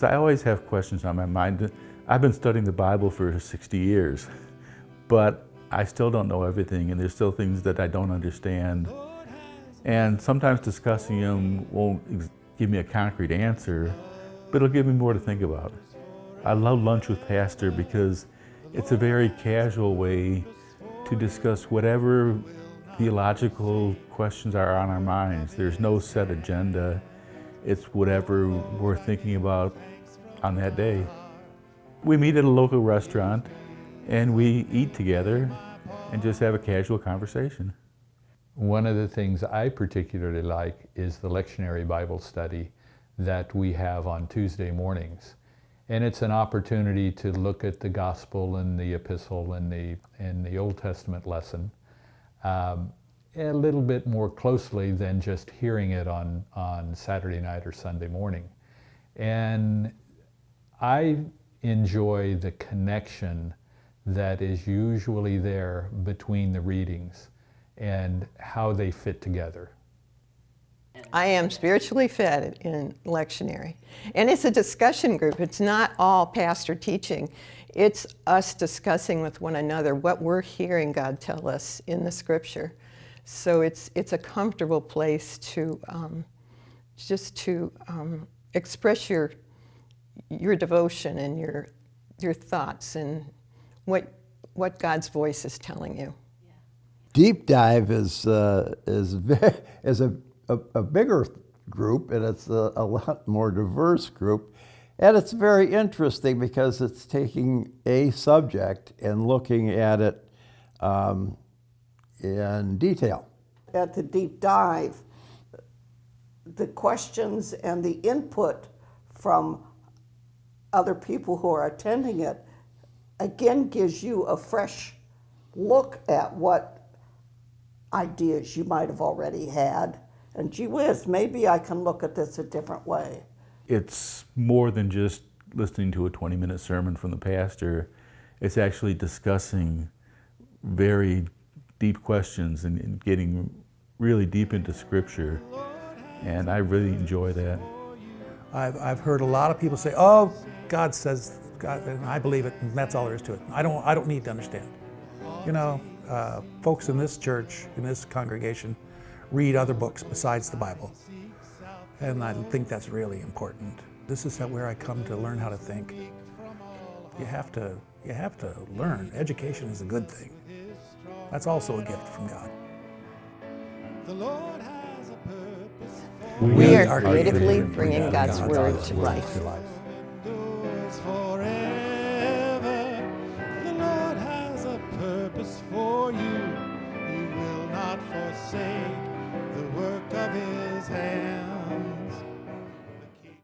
I always have questions on my mind. I've been studying the Bible for 60 years, but I still don't know everything, and there's still things that I don't understand. And sometimes discussing them won't give me a concrete answer, but it'll give me more to think about. I love Lunch with Pastor because it's a very casual way to discuss whatever theological questions are on our minds. There's no set agenda. It's whatever we're thinking about on that day. We meet at a local restaurant and we eat together and just have a casual conversation. One of the things I particularly like is the lectionary Bible study that we have on Tuesday mornings. And it's an opportunity to look at the gospel and the epistle and the Old Testament lesson a little bit more closely than just hearing it on Saturday night or Sunday morning. And I enjoy the connection that is usually there between the readings and how they fit together. I am spiritually fed in lectionary. And it's a discussion group. It's not all pastor teaching. It's us discussing with one another what we're hearing God tell us in the scripture. So it's a comfortable place to just to express your devotion and your thoughts and what God's voice is telling you. Deep Dive is a bigger group, and it's a lot more diverse group, and it's very interesting because it's taking a subject and looking at it in detail. At the Deep Dive, the questions and the input from other people who are attending it again gives you a fresh look at what ideas you might have already had. And gee whiz, maybe I can look at this a different way. It's more than just listening to a 20-minute sermon from the pastor. It's actually discussing very deep questions and getting really deep into scripture. And I really enjoy that. I've heard a lot of people say, oh, God says, God, and I believe it, and that's all there is to it. I don't need to understand. You know, folks in this church, in this congregation, read other books besides the Bible. And I think that's really important. This is where I come to learn how to think. You have to learn. Education is a good thing. That's also a gift from God. We are creatively bringing God's word to life. Doors forever.